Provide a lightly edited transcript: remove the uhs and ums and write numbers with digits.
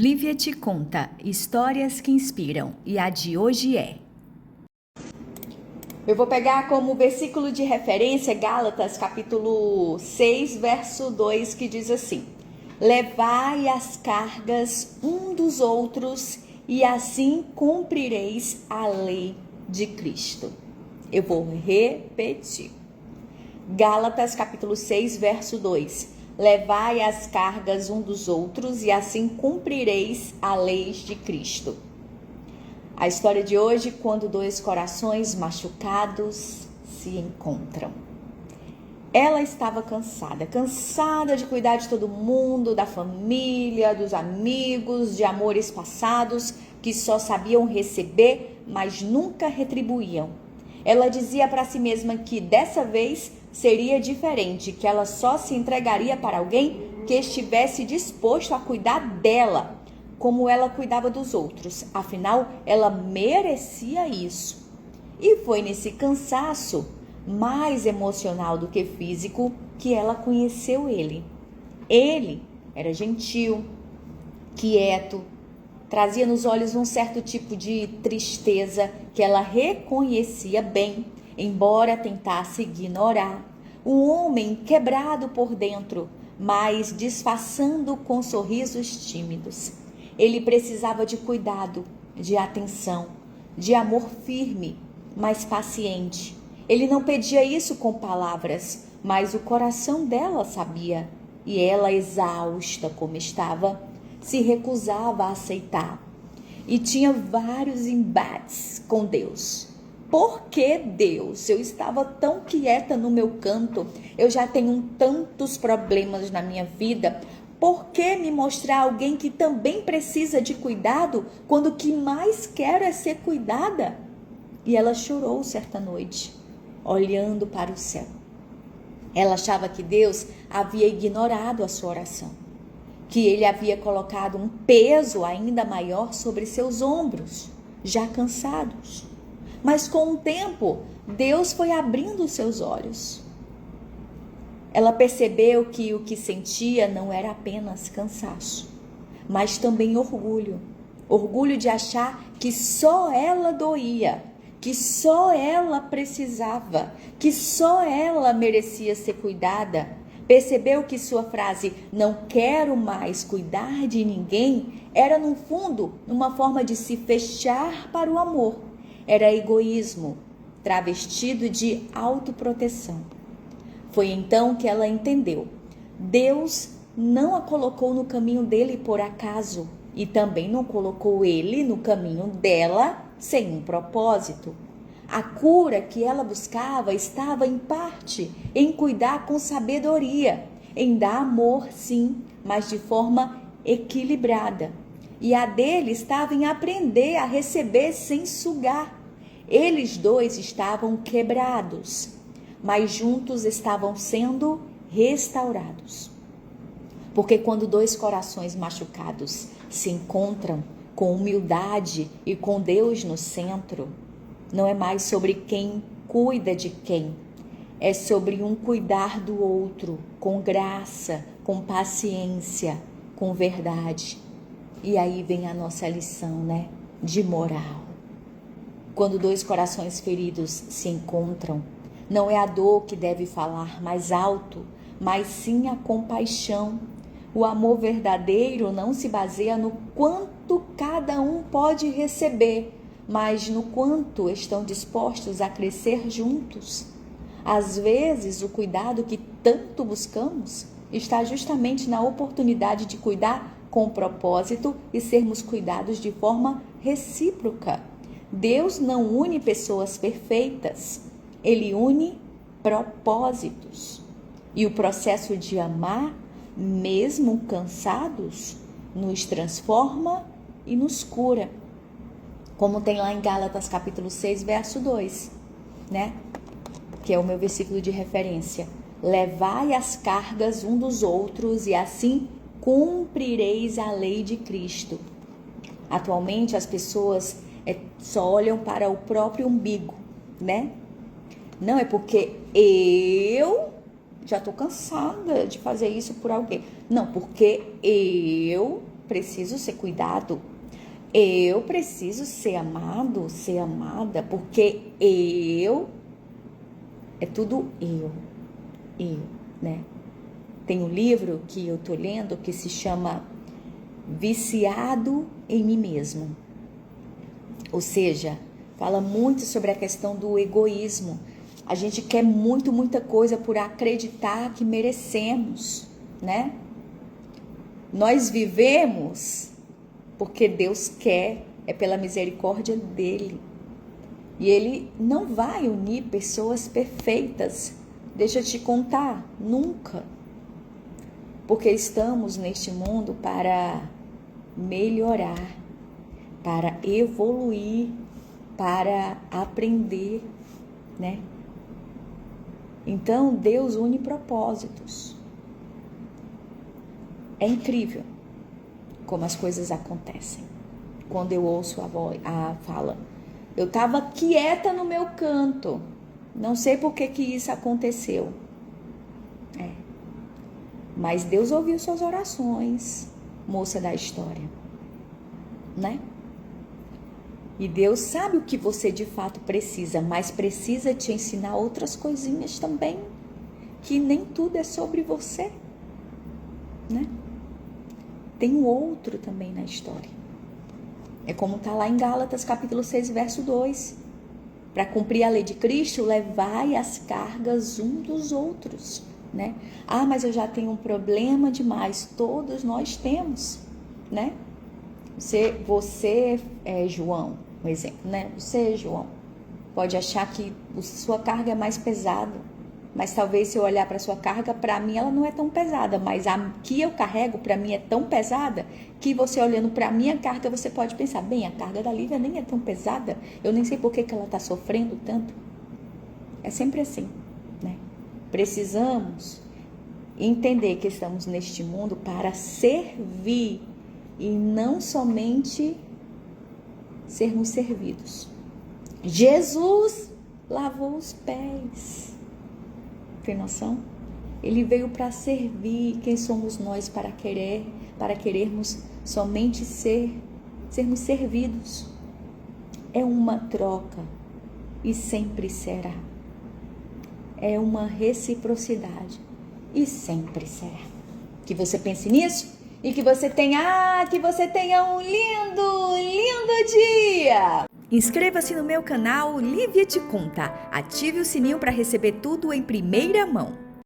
Lívia te conta histórias que inspiram e a de hoje é: Eu vou pegar como versículo de referência Gálatas capítulo 6, verso 2, que diz assim: Levai as cargas um dos outros e assim cumprireis a lei de Cristo. Eu vou repetir. Gálatas capítulo 6, verso 2. Levai as cargas um dos outros e assim cumprireis a lei de Cristo. A história de hoje, quando dois corações machucados se encontram. Ela estava cansada de cuidar de todo mundo, da família, dos amigos, de amores passados que só sabiam receber, mas nunca retribuíam. Ela dizia para si mesma que dessa vez seria diferente, que ela só se entregaria para alguém que estivesse disposto a cuidar dela, como ela cuidava dos outros. Afinal, ela merecia isso. E foi nesse cansaço, mais emocional do que físico, que ela conheceu ele. Ele era gentil, quieto, trazia nos olhos um certo tipo de tristeza que ela reconhecia bem, embora tentasse ignorar. Um homem quebrado por dentro, mas disfarçando com sorrisos tímidos. Ele precisava de cuidado, de atenção, de amor firme, mas paciente. Ele não pedia isso com palavras, mas o coração dela sabia. E ela, exausta como estava, se recusava a aceitar. E tinha vários embates com Deus. Por que Deus? Eu estava tão quieta no meu canto, eu já tenho tantos problemas na minha vida. Por que me mostrar alguém que também precisa de cuidado quando o que mais quero é ser cuidada? E ela chorou certa noite, olhando para o céu. Ela achava que Deus havia ignorado a sua oração, que ele havia colocado um peso ainda maior sobre seus ombros, já cansados. Mas com o tempo, Deus foi abrindo os seus olhos. Ela percebeu que o que sentia não era apenas cansaço, mas também orgulho. Orgulho de achar que só ela doía, que só ela precisava, que só ela merecia ser cuidada. Percebeu que sua frase "não quero mais cuidar de ninguém" era, no fundo, uma forma de se fechar para o amor. Era egoísmo, travestido de autoproteção. Foi então que ela entendeu. Deus não a colocou no caminho dele por acaso e também não colocou ele no caminho dela sem um propósito. A cura que ela buscava estava, em parte, em cuidar com sabedoria, em dar amor, sim, mas de forma equilibrada. E a dele estava em aprender a receber sem sugar. Eles dois estavam quebrados, mas juntos estavam sendo restaurados. Porque quando dois corações machucados se encontram com humildade e com Deus no centro, não é mais sobre quem cuida de quem, é sobre um cuidar do outro com graça, com paciência, com verdade. E aí vem a nossa lição, né? De moral. Quando dois corações feridos se encontram, não é a dor que deve falar mais alto, mas sim a compaixão. O amor verdadeiro não se baseia no quanto cada um pode receber, mas no quanto estão dispostos a crescer juntos. Às vezes, o cuidado que tanto buscamos está justamente na oportunidade de cuidar com propósito e sermos cuidados de forma recíproca. Deus não une pessoas perfeitas, Ele une propósitos. E o processo de amar, mesmo cansados, nos transforma e nos cura. Como tem lá em Gálatas capítulo 6, verso 2, né? Que é o meu versículo de referência. Levai as cargas um dos outros e assim cumprireis a lei de Cristo. Atualmente as pessoas só olham para o próprio umbigo, né? Não é porque eu já estou cansada de fazer isso por alguém. Não, porque eu preciso ser cuidado. Eu preciso ser amado, ser amada, porque é tudo eu, né? Tem um livro que eu tô lendo que se chama Viciado em Mim Mesmo. Ou seja, fala muito sobre a questão do egoísmo. A gente quer muita coisa por acreditar que merecemos, né? Nós vivemos porque Deus quer, é pela misericórdia dele. E ele não vai unir pessoas perfeitas. Deixa eu te contar, nunca. Porque estamos neste mundo para melhorar, para evoluir, para aprender, né? Então, Deus une propósitos. É incrível como as coisas acontecem. Quando eu ouço a fala, eu estava quieta no meu canto, não sei por que isso aconteceu. Mas Deus ouviu suas orações, moça da história, né? E Deus sabe o que você de fato precisa, mas precisa te ensinar outras coisinhas também, que nem tudo é sobre você, né? Tem um outro também na história. É como está lá em Gálatas capítulo 6, verso 2. Para cumprir a lei de Cristo, levai as cargas um dos outros, né? Ah, mas eu já tenho um problema demais. Todos nós temos, né? Você é João, um exemplo, né? Você, João, pode achar que a sua carga é mais pesada, mas talvez se eu olhar para sua carga, para mim ela não é tão pesada, mas a que eu carrego para mim é tão pesada que você olhando para a minha carga, você pode pensar, bem, a carga da Lívia nem é tão pesada, eu nem sei por que ela está sofrendo tanto. É sempre assim, né? Precisamos entender que estamos neste mundo para servir e não somente sermos servidos. Jesus lavou os pés. Tem noção? Ele veio para servir. Quem somos nós para querermos somente sermos servidos? É uma troca e sempre será. É uma reciprocidade e sempre será. Que você pense nisso e que você tenha um lindo dia. Inscreva-se no meu canal Lívia Te Conta. Ative o sininho para receber tudo em primeira mão.